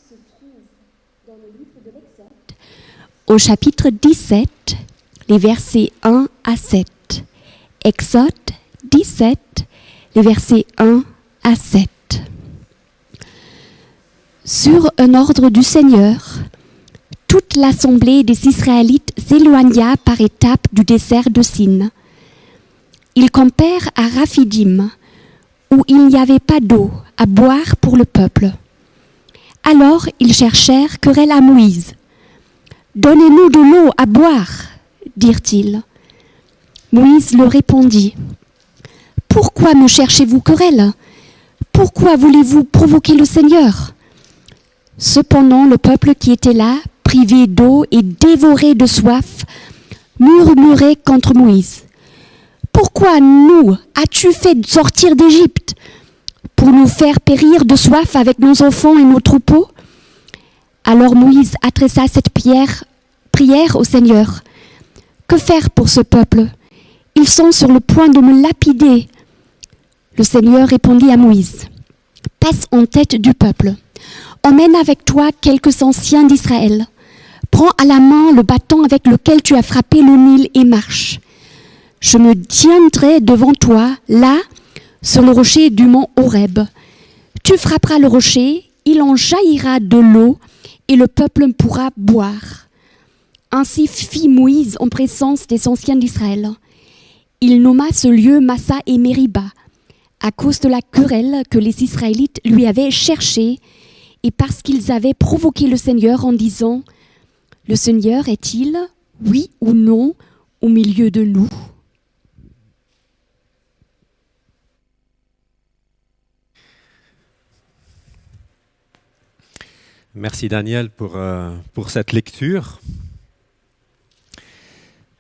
se trouve dans le livre de l'Exode, au chapitre 17, les versets 1 à 7. Exode 17, les versets 1 à 7. Sur un ordre du Seigneur, toute l'assemblée des Israélites s'éloigna par étapes du désert de Sin. Ils campèrent à Raphidim, où il n'y avait pas d'eau à boire pour le peuple. Alors ils cherchèrent querelle à Moïse. « Donnez-nous de l'eau à boire, dirent-ils. Moïse leur répondit. « Pourquoi me cherchez-vous querelle ? Pourquoi voulez-vous provoquer le Seigneur ?» Cependant le peuple qui était là, privé d'eau et dévoré de soif, murmurait contre Moïse. « Pourquoi nous as-tu fait sortir d'Égypte ? Pour nous faire périr de soif avec nos enfants et nos troupeaux ?» Alors Moïse adressa cette prière au Seigneur. « Que faire pour ce peuple ? Ils sont sur le point de me lapider. » Le Seigneur répondit à Moïse. « Passe en tête du peuple. Emmène avec toi quelques anciens d'Israël. Prends à la main le bâton avec lequel tu as frappé le Nil et marche. Je me tiendrai devant toi, là, sur le rocher du mont Horeb. Tu frapperas le rocher, il en jaillira de l'eau, et le peuple pourra boire. » Ainsi fit Moïse en présence des anciens d'Israël. Il nomma ce lieu Massa et Mériba, à cause de la querelle que les Israélites lui avaient cherchée, et parce qu'ils avaient provoqué le Seigneur en disant « Le Seigneur est-il, oui ou non, au milieu de nous ?» Merci Daniel pour cette lecture.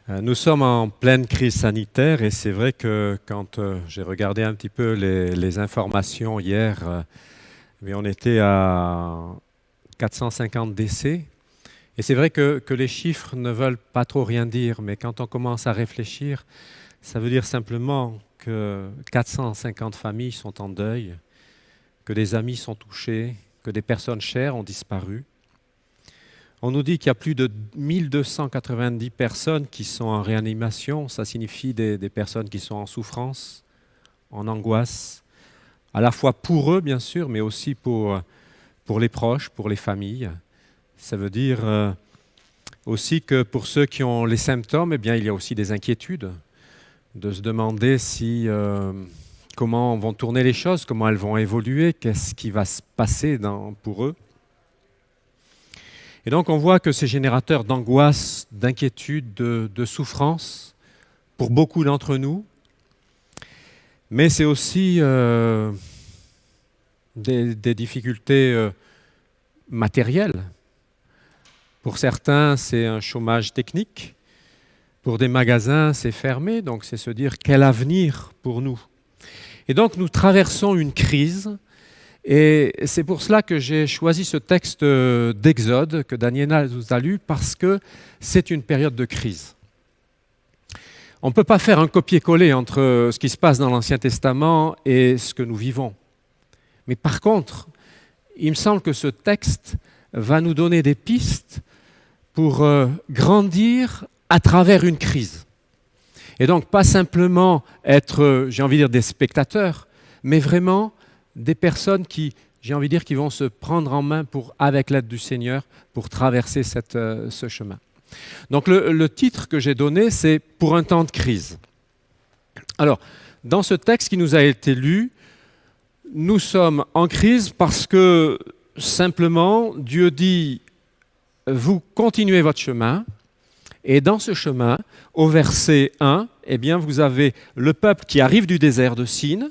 Nous sommes en pleine crise sanitaire et c'est vrai que quand j'ai regardé un petit peu les informations hier, on était à 450 décès. Et c'est vrai que les chiffres ne veulent pas trop rien dire, mais quand on commence à réfléchir, ça veut dire simplement que 450 familles sont en deuil, que des amis sont touchés, que des personnes chères ont disparu. On nous dit qu'il y a plus de 1290 personnes qui sont en réanimation. Ça signifie des personnes qui sont en souffrance, en angoisse, à la fois pour eux, bien sûr, mais aussi pour les proches, pour les familles. Ça veut dire aussi que pour ceux qui ont les symptômes, il y a aussi des inquiétudes, de se demander comment vont tourner les choses, comment elles vont évoluer, qu'est-ce qui va se passer pour eux. Et donc on voit que c'est générateur d'angoisse, d'inquiétude, de souffrance pour beaucoup d'entre nous, mais c'est aussi des difficultés matérielles. Pour certains, c'est un chômage technique. Pour des magasins, c'est fermé, donc c'est se dire quel avenir pour nous. Et donc nous traversons une crise et c'est pour cela que j'ai choisi ce texte d'Exode que Daniela nous a lu parce que c'est une période de crise. On ne peut pas faire un copier-coller entre ce qui se passe dans l'Ancien Testament et ce que nous vivons. Mais par contre, il me semble que ce texte va nous donner des pistes pour grandir à travers une crise. Et donc, pas simplement être, des spectateurs, mais vraiment des personnes qui vont se prendre en main avec l'aide du Seigneur, pour traverser ce chemin. Donc, le titre que j'ai donné, c'est « Pour un temps de crise ». Alors, dans ce texte qui nous a été lu, nous sommes en crise parce que, simplement, Dieu dit « Vous continuez votre chemin ». Et dans ce chemin, au verset 1, vous avez le peuple qui arrive du désert de Sin,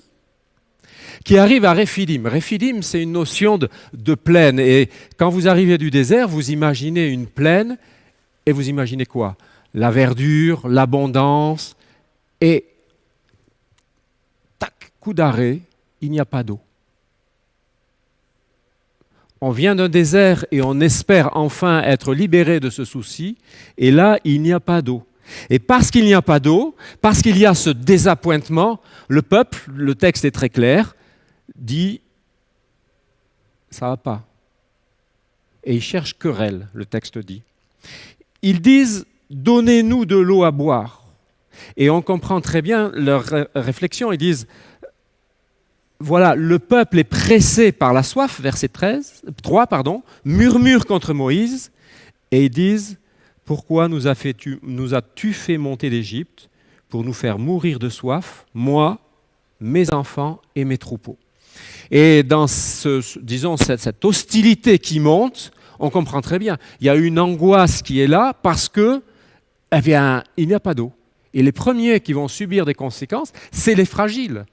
qui arrive à Rephidim. Rephidim, c'est une notion de plaine. Et quand vous arrivez du désert, vous imaginez une plaine, et vous imaginez quoi ? La verdure, l'abondance, et tac, coup d'arrêt, il n'y a pas d'eau. On vient d'un désert et on espère enfin être libéré de ce souci. Et là, il n'y a pas d'eau. Et parce qu'il n'y a pas d'eau, parce qu'il y a ce désappointement, le peuple, le texte est très clair, dit « ça ne va pas. et ils cherchent querelle, le texte dit. Ils disent « Donnez-nous de l'eau à boire ». Et on comprend très bien leur réflexion. Ils disent « Voilà, le peuple est pressé par la soif », verset 3, murmure contre Moïse, et ils disent « Pourquoi nous as-tu fait monter d'Égypte pour nous faire mourir de soif, moi, mes enfants et mes troupeaux ?» Et dans cette hostilité qui monte, on comprend très bien. Il y a une angoisse qui est là parce que, il n'y a pas d'eau. Et les premiers qui vont subir des conséquences, c'est les fragiles,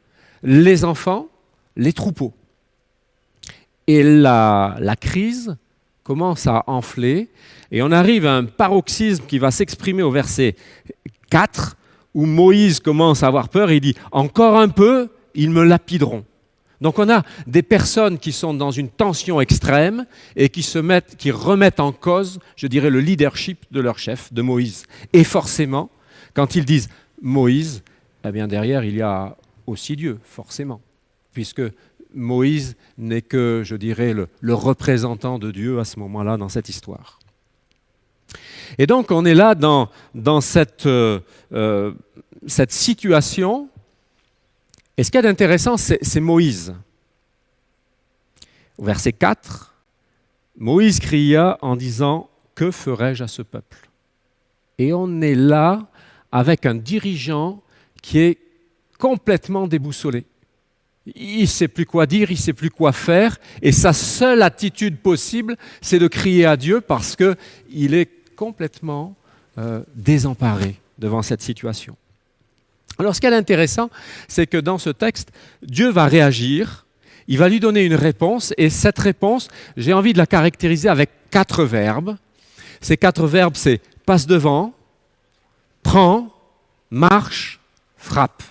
les enfants, les troupeaux. Et la crise commence à enfler et on arrive à un paroxysme qui va s'exprimer au verset 4 où Moïse commence à avoir peur et il dit « Encore un peu, ils me lapideront ». Donc on a des personnes qui sont dans une tension extrême et qui remettent en cause, je dirais, le leadership de leur chef, de Moïse. Et forcément, quand ils disent Moïse, eh bien derrière il y a aussi Dieu, forcément, puisque Moïse n'est que, je dirais, le représentant de Dieu à ce moment-là dans cette histoire. Et donc on est là dans cette situation. Et ce qu'il y a d'intéressant, c'est Moïse. Au verset 4, Moïse cria en disant « Que ferai-je à ce peuple ?» Et on est là avec un dirigeant qui est complètement déboussolé. Il ne sait plus quoi dire, il ne sait plus quoi faire, et sa seule attitude possible, c'est de crier à Dieu parce qu'il est complètement désemparé devant cette situation. Alors ce qui est intéressant, c'est que dans ce texte, Dieu va réagir, il va lui donner une réponse, et cette réponse, j'ai envie de la caractériser avec 4 verbes. Ces 4 verbes, c'est « passe devant »,« prends »,« marche »,« frappe ».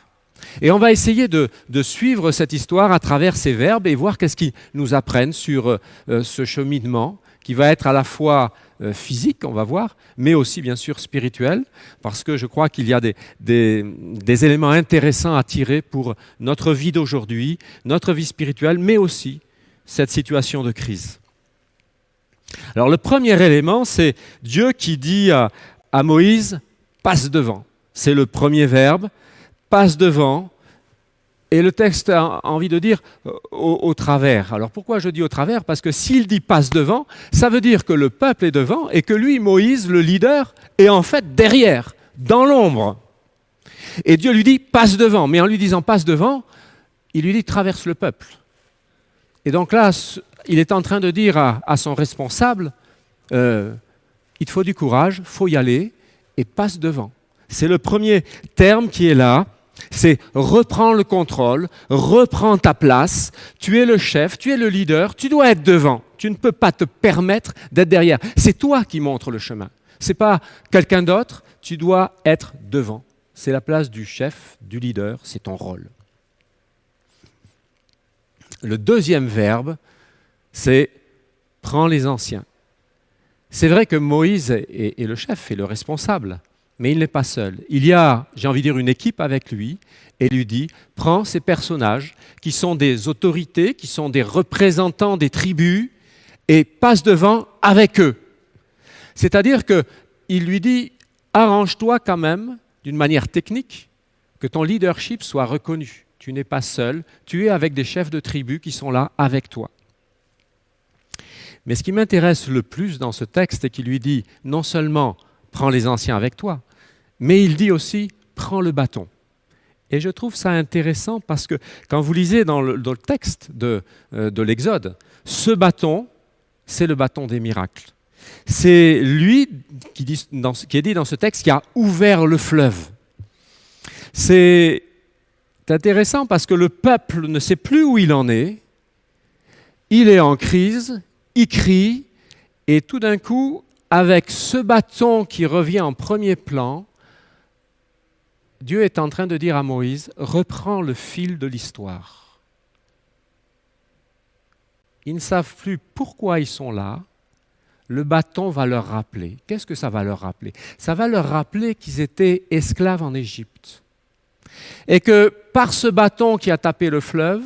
Et on va essayer de suivre cette histoire à travers ces verbes et voir qu'est-ce qu'ils nous apprennent sur ce cheminement qui va être à la fois physique, on va voir, mais aussi bien sûr spirituel, parce que je crois qu'il y a des éléments intéressants à tirer pour notre vie d'aujourd'hui, notre vie spirituelle, mais aussi cette situation de crise. Alors le premier élément, c'est Dieu qui dit à Moïse « passe devant ». C'est le premier verbe, « passe devant ». Et le texte a envie de dire au travers. Alors pourquoi je dis au travers ? Parce que s'il dit passe devant, ça veut dire que le peuple est devant et que lui, Moïse, le leader, est en fait derrière, dans l'ombre. Et Dieu lui dit passe devant. Mais en lui disant passe devant, il lui dit traverse le peuple. Et donc là, il est en train de dire à son responsable, il te faut du courage, il faut y aller et passe devant. C'est le premier terme qui est là. C'est reprends le contrôle, reprends ta place, tu es le chef, tu es le leader, tu dois être devant. Tu ne peux pas te permettre d'être derrière. C'est toi qui montres le chemin. Ce n'est pas quelqu'un d'autre, tu dois être devant. C'est la place du chef, du leader, c'est ton rôle. Le deuxième verbe, c'est prends les anciens. C'est vrai que Moïse est le chef et le responsable. Mais il n'est pas seul. Il y a, j'ai envie de dire, une équipe avec lui et lui dit « Prends ces personnages qui sont des autorités, qui sont des représentants des tribus et passe devant avec eux. » C'est-à-dire qu'il lui dit « Arrange-toi quand même, d'une manière technique, que ton leadership soit reconnu. Tu n'es pas seul, tu es avec des chefs de tribus qui sont là avec toi. » Mais ce qui m'intéresse le plus dans ce texte, c'est qu'il lui dit non seulement « Prends les anciens avec toi », mais il dit aussi « Prends le bâton ». Et je trouve ça intéressant parce que quand vous lisez dans le texte de l'Exode, ce bâton, c'est le bâton des miracles. C'est lui qui est dit dans ce texte qui a ouvert le fleuve. C'est intéressant parce que le peuple ne sait plus où il en est, il est en crise, il crie, et tout d'un coup, avec ce bâton qui revient en premier plan, Dieu est en train de dire à Moïse, reprends le fil de l'histoire. Ils ne savent plus pourquoi ils sont là. Le bâton va leur rappeler. Qu'est-ce que ça va leur rappeler ? Ça va leur rappeler qu'ils étaient esclaves en Égypte. Et que par ce bâton qui a tapé le fleuve,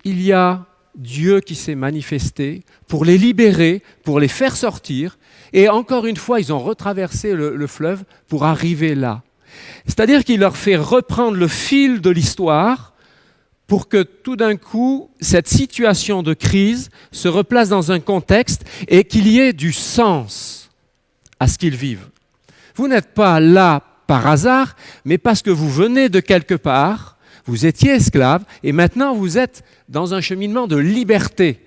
il y a Dieu qui s'est manifesté pour les libérer, pour les faire sortir. Et encore une fois, ils ont retraversé le fleuve pour arriver là. C'est-à-dire qu'il leur fait reprendre le fil de l'histoire pour que tout d'un coup, cette situation de crise se replace dans un contexte et qu'il y ait du sens à ce qu'ils vivent. Vous n'êtes pas là par hasard, mais parce que vous venez de quelque part, vous étiez esclave et maintenant vous êtes dans un cheminement de liberté.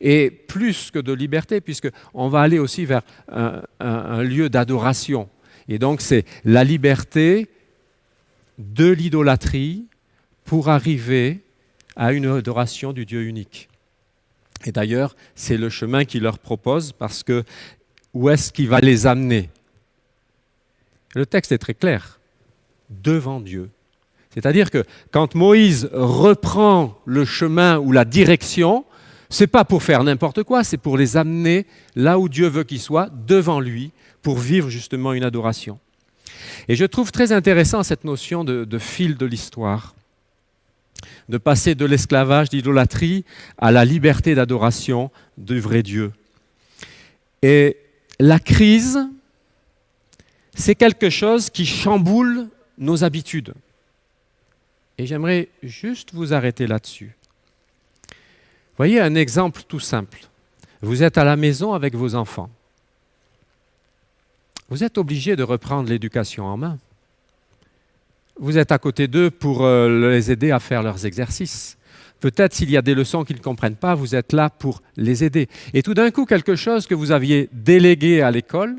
Et plus que de liberté, puisqu'on va aller aussi vers un lieu d'adoration. Et donc c'est la liberté de l'idolâtrie pour arriver à une adoration du Dieu unique. Et d'ailleurs, c'est le chemin qu'il leur propose, parce que où est-ce qu'il va les amener ? Le texte est très clair, devant Dieu. C'est-à-dire que quand Moïse reprend le chemin ou la direction, ce n'est pas pour faire n'importe quoi, c'est pour les amener là où Dieu veut qu'ils soient, devant lui, pour vivre justement une adoration. Et je trouve très intéressant cette notion de fil de l'histoire, de passer de l'esclavage, d'idolâtrie, à la liberté d'adoration du vrai Dieu. Et la crise, c'est quelque chose qui chamboule nos habitudes. Et j'aimerais juste vous arrêter là-dessus. Voyez un exemple tout simple. Vous êtes à la maison avec vos enfants. Vous êtes obligé de reprendre l'éducation en main. Vous êtes à côté d'eux pour les aider à faire leurs exercices. Peut-être s'il y a des leçons qu'ils ne comprennent pas, vous êtes là pour les aider. Et tout d'un coup, quelque chose que vous aviez délégué à l'école,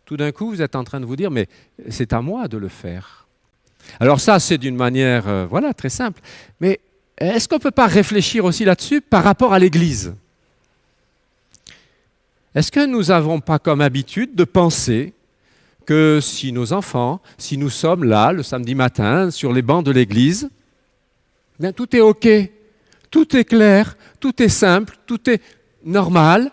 tout d'un coup, vous êtes en train de vous dire, mais c'est à moi de le faire. Alors ça, c'est d'une manière très simple. Mais est-ce qu'on ne peut pas réfléchir aussi là-dessus par rapport à l'Église ? Est-ce que nous n'avons pas comme habitude de penser que si nos enfants, si nous sommes là le samedi matin sur les bancs de l'Église, bien tout est OK, tout est clair, tout est simple, tout est normal.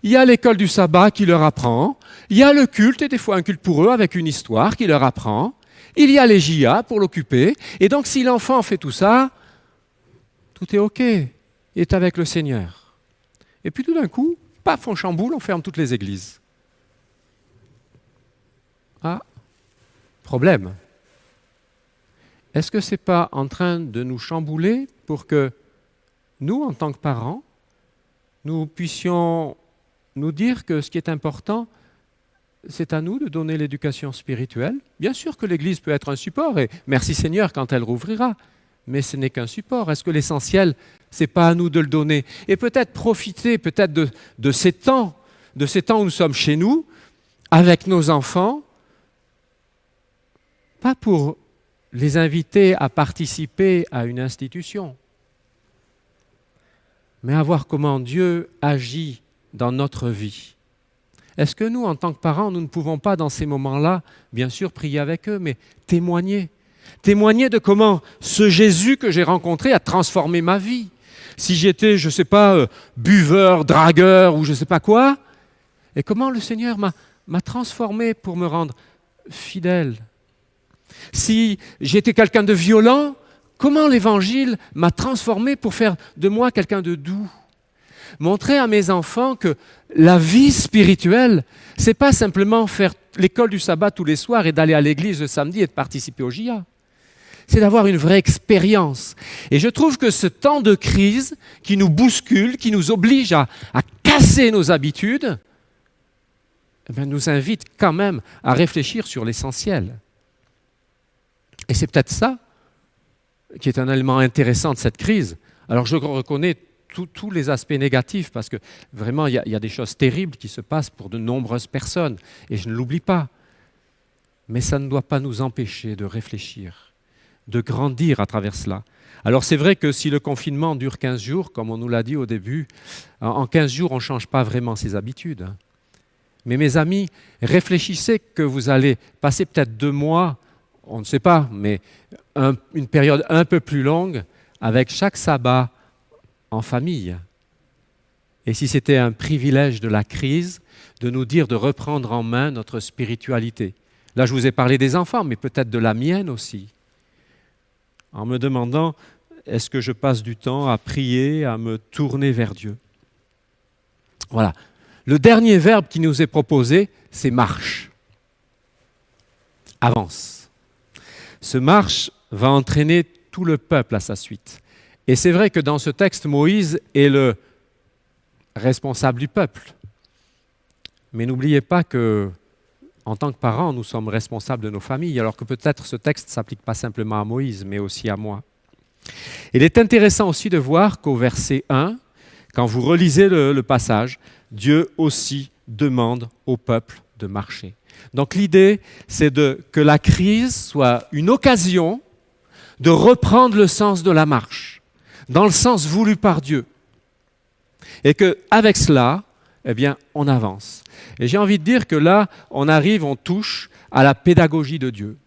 Il y a l'école du sabbat qui leur apprend, il y a le culte, et des fois un culte pour eux avec une histoire qui leur apprend, il y a les JA pour l'occuper, et donc si l'enfant fait tout ça, tout est OK, il est avec le Seigneur. Et puis tout d'un coup, paf, on chamboule, on ferme toutes les églises. Ah, problème. Est-ce que ce n'est pas en train de nous chambouler pour que nous, en tant que parents, nous puissions nous dire que ce qui est important, c'est à nous de donner l'éducation spirituelle. Bien sûr que l'Église peut être un support, et merci Seigneur quand elle rouvrira, mais ce n'est qu'un support. Est-ce que l'essentiel, ce n'est pas à nous de le donner ? Et peut-être profiter de ces temps où nous sommes chez nous, avec nos enfants, pas pour les inviter à participer à une institution, mais à voir comment Dieu agit dans notre vie. Est-ce que nous, en tant que parents, nous ne pouvons pas, dans ces moments-là, bien sûr, prier avec eux, mais témoigner de comment ce Jésus que j'ai rencontré a transformé ma vie. Si j'étais, je ne sais pas, buveur, dragueur ou je ne sais pas quoi, et comment le Seigneur m'a transformé pour me rendre fidèle. Si j'étais quelqu'un de violent, comment l'Évangile m'a transformé pour faire de moi quelqu'un de doux. Montrer à mes enfants que la vie spirituelle, ce n'est pas simplement faire l'école du sabbat tous les soirs et d'aller à l'église le samedi et de participer au JA. C'est d'avoir une vraie expérience. Et je trouve que ce temps de crise qui nous bouscule, qui nous oblige à casser nos habitudes, nous invite quand même à réfléchir sur l'essentiel. Et c'est peut-être ça qui est un élément intéressant de cette crise. Alors je reconnais tous les aspects négatifs, parce que vraiment, il y a des choses terribles qui se passent pour de nombreuses personnes, et je ne l'oublie pas. Mais ça ne doit pas nous empêcher de réfléchir, de grandir à travers cela. Alors c'est vrai que si le confinement dure 15 jours, comme on nous l'a dit au début, en 15 jours, on ne change pas vraiment ses habitudes. Mais mes amis, réfléchissez que vous allez passer peut-être 2 mois, on ne sait pas, mais une période un peu plus longue, avec chaque sabbat, en famille. Et si c'était un privilège de la crise, de nous dire de reprendre en main notre spiritualité. Là, je vous ai parlé des enfants, mais peut-être de la mienne aussi. En me demandant, est-ce que je passe du temps à prier, à me tourner vers Dieu? Voilà. Le dernier verbe qui nous est proposé, c'est marche. Avance. Ce marche va entraîner tout le peuple à sa suite. Et c'est vrai que dans ce texte, Moïse est le responsable du peuple. Mais n'oubliez pas que, en tant que parents, nous sommes responsables de nos familles, alors que peut-être ce texte ne s'applique pas simplement à Moïse, mais aussi à moi. Il est intéressant aussi de voir qu'au verset 1, quand vous relisez le passage, Dieu aussi demande au peuple de marcher. Donc l'idée, c'est que la crise soit une occasion de reprendre le sens de la marche, dans le sens voulu par Dieu. Et qu'avec cela, eh bien, on avance. Et j'ai envie de dire que là, on touche à la pédagogie de Dieu,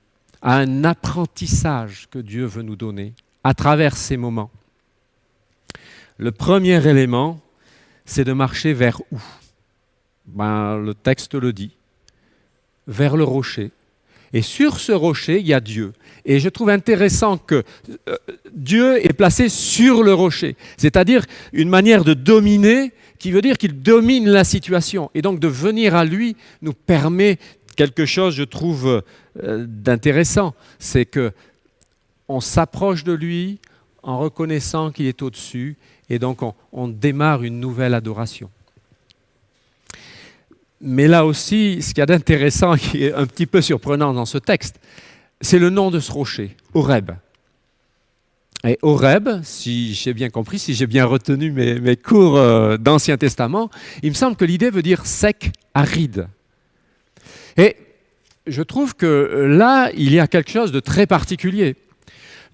à un apprentissage que Dieu veut nous donner à travers ces moments. Le premier élément, c'est de marcher vers où? Le texte le dit, vers le rocher. Et sur ce rocher, il y a Dieu. Et je trouve intéressant que Dieu est placé sur le rocher, c'est-à-dire une manière de dominer qui veut dire qu'il domine la situation. Et donc de venir à lui nous permet quelque chose, je trouve, d'intéressant. C'est qu'on s'approche de lui en reconnaissant qu'il est au-dessus et donc on démarre une nouvelle adoration. Mais là aussi, ce qu'il y a d'intéressant, qui est un petit peu surprenant dans ce texte, c'est le nom de ce rocher, Horeb. Et Horeb, si j'ai bien compris, si j'ai bien retenu mes cours d'Ancien Testament, il me semble que l'idée veut dire sec, aride. Et je trouve que là, il y a quelque chose de très particulier.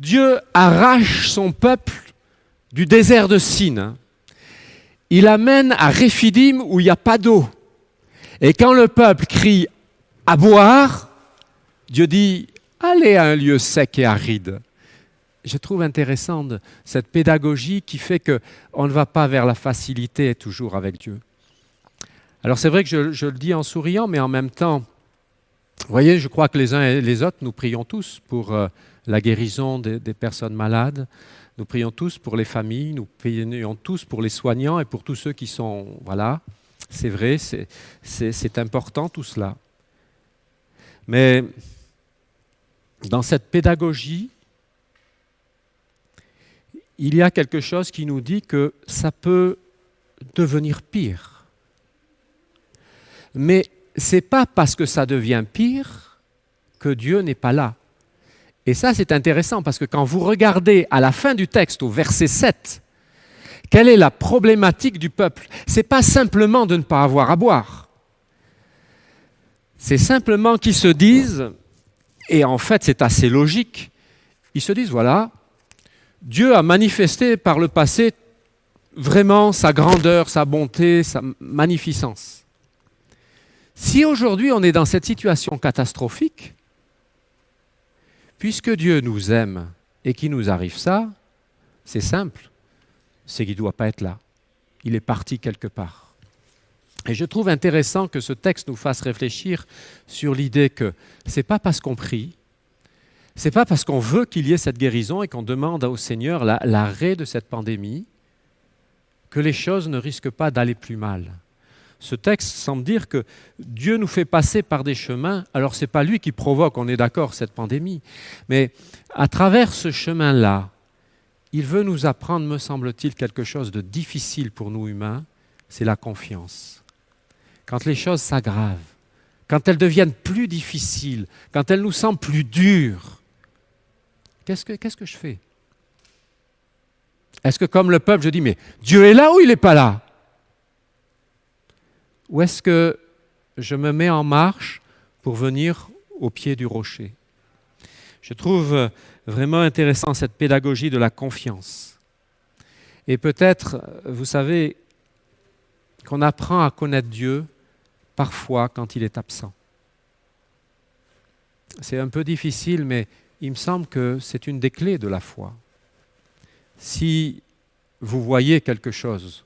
Dieu arrache son peuple du désert de Sin. Il amène à Réphidim où il n'y a pas d'eau. Et quand le peuple crie à boire, Dieu dit « Allez à un lieu sec et aride ». Je trouve intéressante cette pédagogie qui fait qu'on ne va pas vers la facilité toujours avec Dieu. Alors c'est vrai que je le dis en souriant, mais en même temps, vous voyez, je crois que les uns et les autres, nous prions tous pour la guérison des personnes malades, nous prions tous pour les familles, nous prions tous pour les soignants et pour tous ceux qui sont... Voilà. C'est vrai, c'est important tout cela. Mais dans cette pédagogie, il y a quelque chose qui nous dit que ça peut devenir pire. Mais ce n'est pas parce que ça devient pire que Dieu n'est pas là. Et ça, c'est intéressant parce que quand vous regardez à la fin du texte, au verset 7, quelle est la problématique du peuple? Ce n'est pas simplement de ne pas avoir à boire. C'est simplement qu'ils se disent, et en fait c'est assez logique, ils se disent voilà, Dieu a manifesté par le passé vraiment sa grandeur, sa bonté, sa magnificence. Si aujourd'hui on est dans cette situation catastrophique, puisque Dieu nous aime et qu'il nous arrive ça, c'est simple. C'est qu'il ne doit pas être là. Il est parti quelque part. Et je trouve intéressant que ce texte nous fasse réfléchir sur l'idée que ce n'est pas parce qu'on prie, ce n'est pas parce qu'on veut qu'il y ait cette guérison et qu'on demande au Seigneur l'arrêt de cette pandémie que les choses ne risquent pas d'aller plus mal. Ce texte semble dire que Dieu nous fait passer par des chemins, alors ce n'est pas lui qui provoque, on est d'accord, cette pandémie, mais à travers ce chemin-là, il veut nous apprendre, me semble-t-il, quelque chose de difficile pour nous humains, c'est la confiance. Quand les choses s'aggravent, quand elles deviennent plus difficiles, quand elles nous semblent plus dures, qu'est-ce que je fais? Est-ce que comme le peuple, je dis, mais Dieu est là ou il n'est pas là? Ou est-ce que je me mets en marche pour venir au pied du rocher? Je trouve vraiment intéressant cette pédagogie de la confiance. Et peut-être, vous savez, qu'on apprend à connaître Dieu parfois quand il est absent. C'est un peu difficile, mais il me semble que c'est une des clés de la foi. Si vous voyez quelque chose,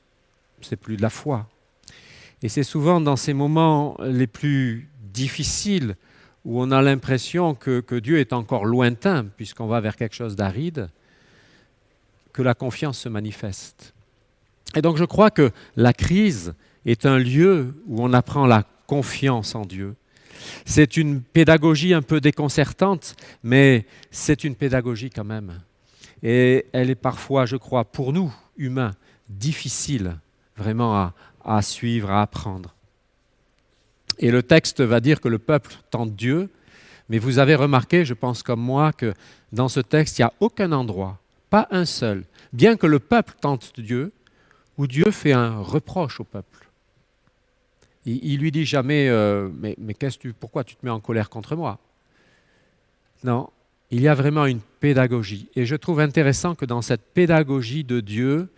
c'est plus de la foi. Et c'est souvent dans ces moments les plus difficiles où on a l'impression que Dieu est encore lointain, puisqu'on va vers quelque chose d'aride, que la confiance se manifeste. Et donc je crois que la crise est un lieu où on apprend la confiance en Dieu. C'est une pédagogie un peu déconcertante, mais c'est une pédagogie quand même. Et elle est parfois, je crois, pour nous, humains, difficile vraiment à suivre, à apprendre. Et le texte va dire que le peuple tente Dieu, mais vous avez remarqué, je pense comme moi, que dans ce texte, il n'y a aucun endroit, pas un seul, bien que le peuple tente Dieu, où Dieu fait un reproche au peuple. Il lui dit jamais mais pourquoi tu te mets en colère contre moi? Non, il y a vraiment une pédagogie. Et je trouve intéressant que dans cette pédagogie de Dieu,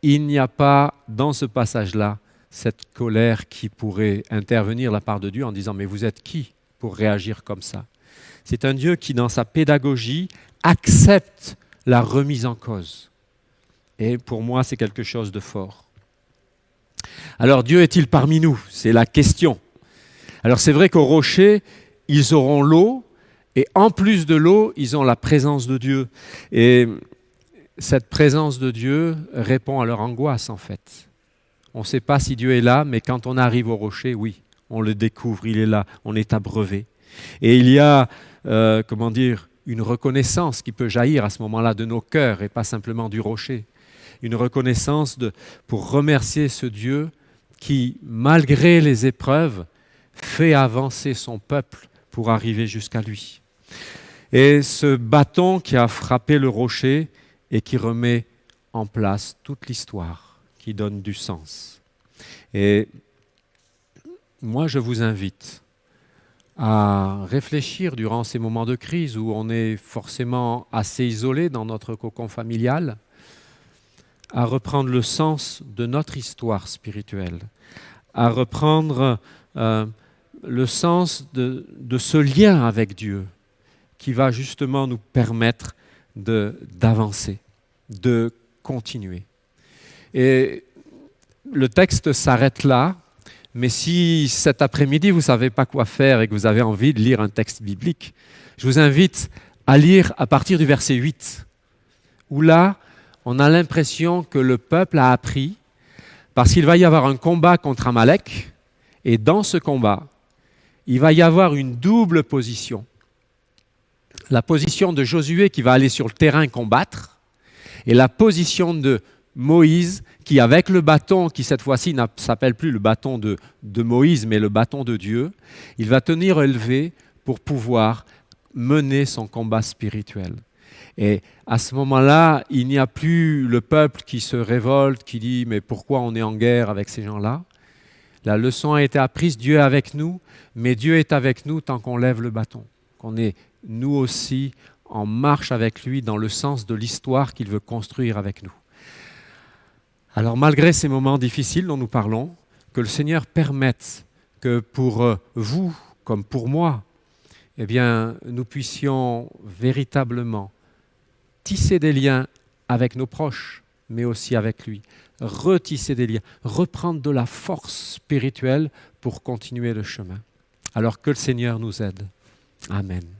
il n'y a pas dans ce passage-là cette colère qui pourrait intervenir de la part de Dieu en disant mais vous êtes qui pour réagir comme ça? C'est un Dieu qui dans sa pédagogie accepte la remise en cause. Et pour moi c'est quelque chose de fort. Alors Dieu est-il parmi nous? C'est la question. Alors c'est vrai qu'au rocher, ils auront l'eau, et en plus de l'eau, ils ont la présence de Dieu. Et cette présence de Dieu répond à leur angoisse en fait. On ne sait pas si Dieu est là, mais quand on arrive au rocher, oui, on le découvre, il est là, on est abreuvé. Et il y a, une reconnaissance qui peut jaillir à ce moment-là de nos cœurs et pas simplement du rocher. Une reconnaissance pour remercier ce Dieu qui, malgré les épreuves, fait avancer son peuple pour arriver jusqu'à lui. Et ce bâton qui a frappé le rocher et qui remet en place toute l'histoire, qui donne du sens. Et moi, je vous invite à réfléchir durant ces moments de crise où on est forcément assez isolé dans notre cocon familial, à reprendre le sens de notre histoire spirituelle, à reprendre le sens de ce lien avec Dieu qui va justement nous permettre d'avancer, de continuer. Et le texte s'arrête là, mais si cet après-midi vous ne savez pas quoi faire et que vous avez envie de lire un texte biblique, je vous invite à lire à partir du verset 8, où là, on a l'impression que le peuple a appris, parce qu'il va y avoir un combat contre Amalek, et dans ce combat, il va y avoir une double position. La position de Josué qui va aller sur le terrain combattre, et la position de Moïse qui, avec le bâton, qui cette fois-ci ne s'appelle plus le bâton de Moïse, mais le bâton de Dieu, il va tenir élevé pour pouvoir mener son combat spirituel. Et à ce moment-là, il n'y a plus le peuple qui se révolte, qui dit « mais pourquoi on est en guerre avec ces gens-là » La leçon a été apprise, Dieu est avec nous, mais Dieu est avec nous tant qu'on lève le bâton, qu'on est nous aussi en marche avec lui dans le sens de l'histoire qu'il veut construire avec nous. Alors malgré ces moments difficiles dont nous parlons, que le Seigneur permette que pour vous, comme pour moi, eh bien, nous puissions véritablement tisser des liens avec nos proches, mais aussi avec lui. Retisser des liens, reprendre de la force spirituelle pour continuer le chemin. Alors que le Seigneur nous aide. Amen.